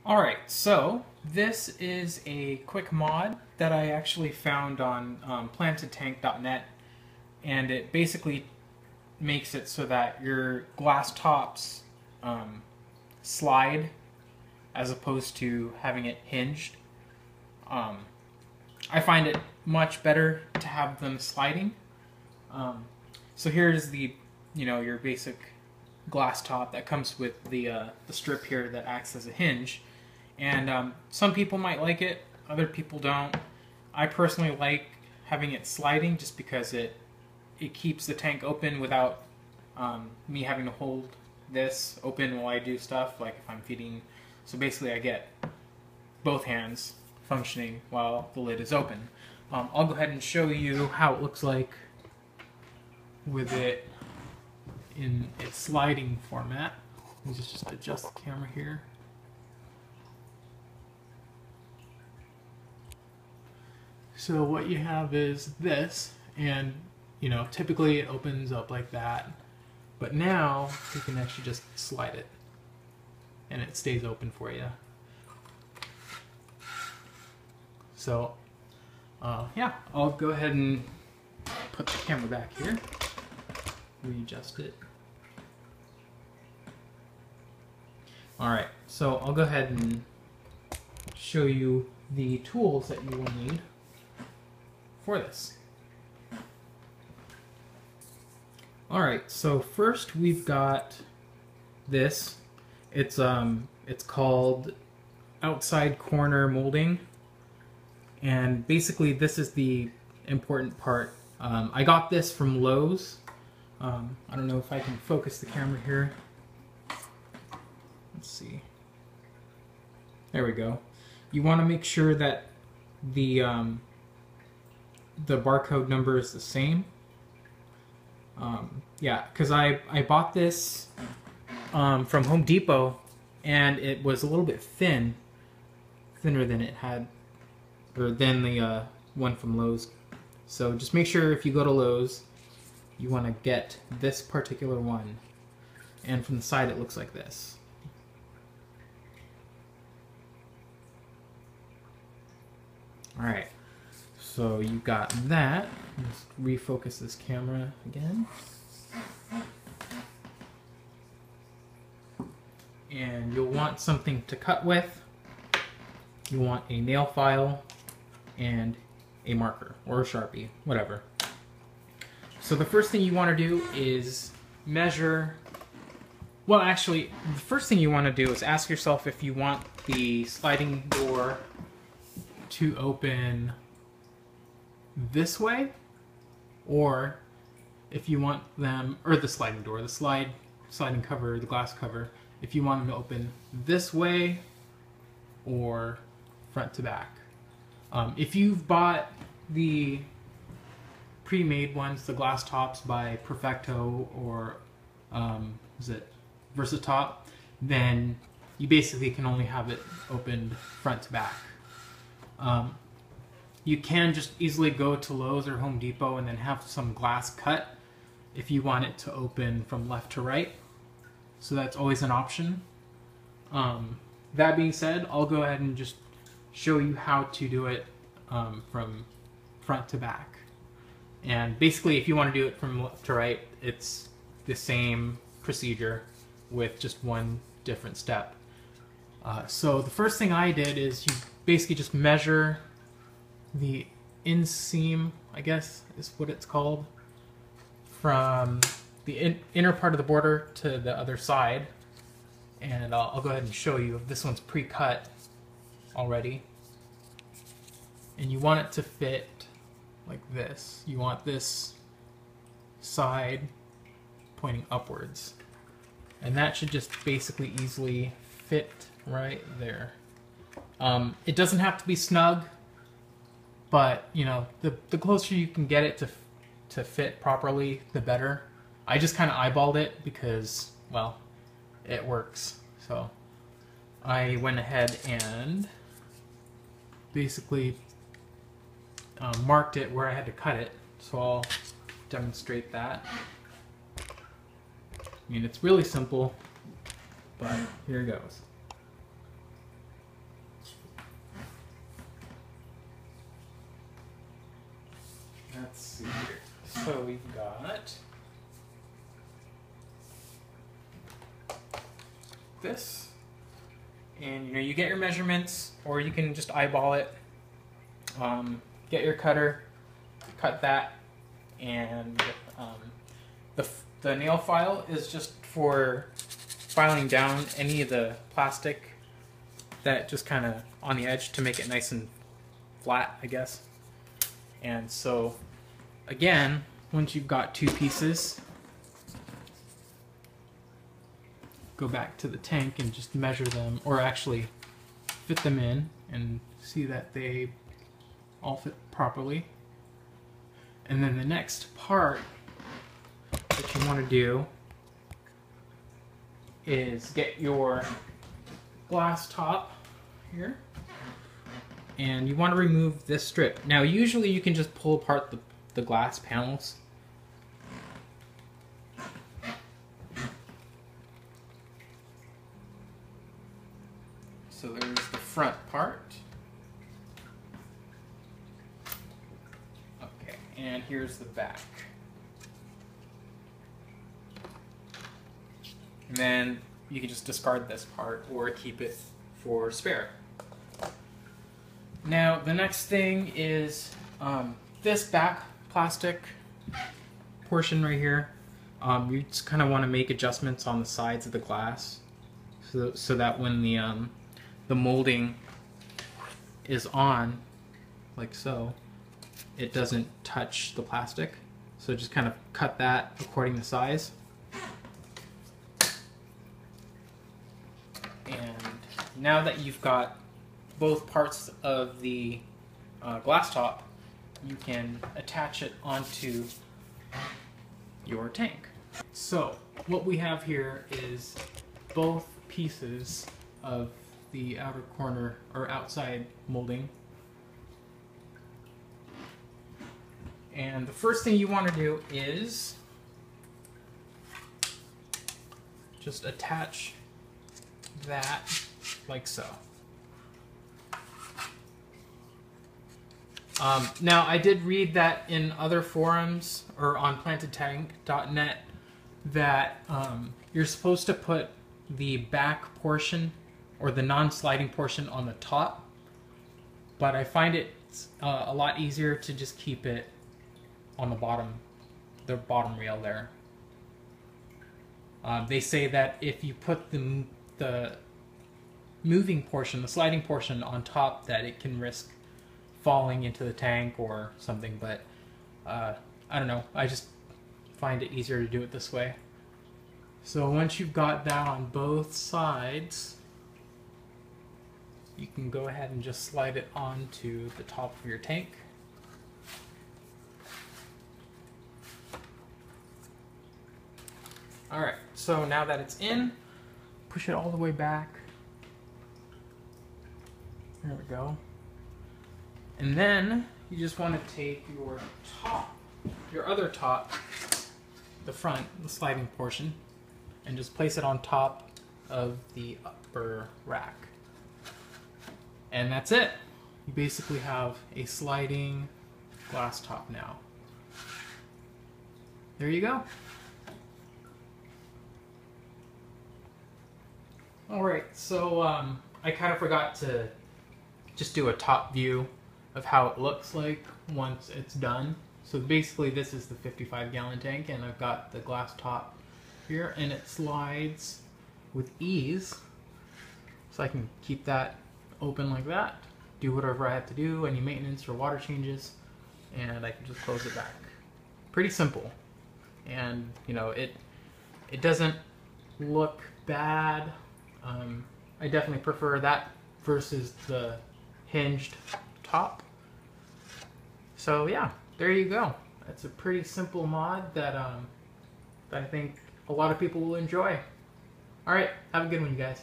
Alright, so this is a quick mod that I actually found on plantedtank.net, and it basically makes it so that your glass tops slide as opposed to having it hinged. I find it much better to have them sliding. So here's the, your basic glass top that comes with the strip here that acts as a hinge. And some people might like it, other people don't. I personally like having it sliding just because it keeps the tank open without me having to hold this open while I do stuff, like if I'm feeding. So basically I get both hands functioning while the lid is open. I'll go ahead and show you how it looks like with it in its sliding format. Let me just adjust the camera here. So what you have is this, and typically it opens up like that, but now you can actually just slide it and it stays open for you. So yeah, I'll go ahead and put the camera back here, readjust it. Alright, so I'll go ahead and show you the tools that you will need for this. Alright, so first we've got this. It's called outside corner molding, and basically this is the important part. I got this from Lowe's. I don't know if I can focus the camera here. Let's see. There we go. You want to make sure that the barcode number is the same. Yeah, because I bought this from Home Depot, and it was a little bit thinner than it had, or than the one from Lowe's. So just make sure if you go to Lowe's, you want to get this particular one. And from the side it looks like this. Alright. So you got that. Let's refocus this camera again. And you'll want something to cut with. You want a nail file and a marker or a Sharpie, whatever. So the first thing you want to do is measure. Well, actually, the first thing you want to do is ask yourself if you want the sliding door to open this way, or if you want them, or the sliding door, the sliding cover, the glass cover, if you want them to open this way or front to back. If you've bought the pre-made ones, the glass tops by Perfecto or is it Versatop, then you basically can only have it opened front to back. You can just easily go to Lowe's or Home Depot and then have some glass cut if you want it to open from left to right. So that's always an option. That being said, I'll go ahead and just show you how to do it from front to back. And basically, if you want to do it from left to right, it's the same procedure with just one different step. So the first thing I did is you basically just measure the inseam, I guess is what it's called, from the inner part of the border to the other side. And I'll go ahead and show you. This one's pre-cut already. And you want it to fit like this. You want this side pointing upwards. And that should just basically easily fit right there. It doesn't have to be snug, but the closer you can get it to fit properly, the better. I just kind of eyeballed it because, well, it works. So I went ahead and basically marked it where I had to cut it. So I'll demonstrate that. I mean, it's really simple, but here it goes. let's see here. So we've got this, and you get your measurements, or you can just eyeball it. Get your cutter, cut that, and the nail file is just for filing down any of the plastic that just kind of on the edge to make it nice and flat, I guess. And so again, once you've got two pieces, go back to the tank and just measure them, or actually fit them in and see that they all fit properly. And then the next part that you want to do is get your glass top here, and you want to remove this strip. Now usually you can just pull apart the glass panels. So there's the front part. Okay, and here's the back. And then you can just discard this part or keep it for spare. Now the next thing is this back plastic portion right here. You just kind of want to make adjustments on the sides of the glass so that when the molding is on, like so, it doesn't touch the plastic. So just kind of cut that according to size. And now that you've got both parts of the glass top, you can attach it onto your tank. So what we have here is both pieces of the outer corner or outside molding. And the first thing you want to do is just attach that like so. Now I did read that in other forums or on plantedtank.net that you're supposed to put the back portion or the non-sliding portion on the top, but I find it a lot easier to just keep it on the bottom rail there. They say that if you put the moving portion, the sliding portion on top, that it can risk falling into the tank or something, but I don't know, I just find it easier to do it this way. So once you've got that on both sides, you can go ahead and just slide it onto the top of your tank. Alright, so now that it's in, push it all the way back. There we go. And then you just want to take your top, your other top, the front, the sliding portion, and just place it on top of the upper rack. And that's it. You basically have a sliding glass top now. There you go. Alright, so I kind of forgot to just do a top view of how it looks like once it's done. So basically this is the 55-gallon tank, and I've got the glass top here, and it slides with ease. So I can keep that open like that, do whatever I have to do, any maintenance or water changes, and I can just close it back. Pretty simple. And you know, it doesn't look bad. I definitely prefer that versus the hinged top. So yeah, there you go. It's a pretty simple mod that that I think a lot of people will enjoy. Alright, have a good one, you guys.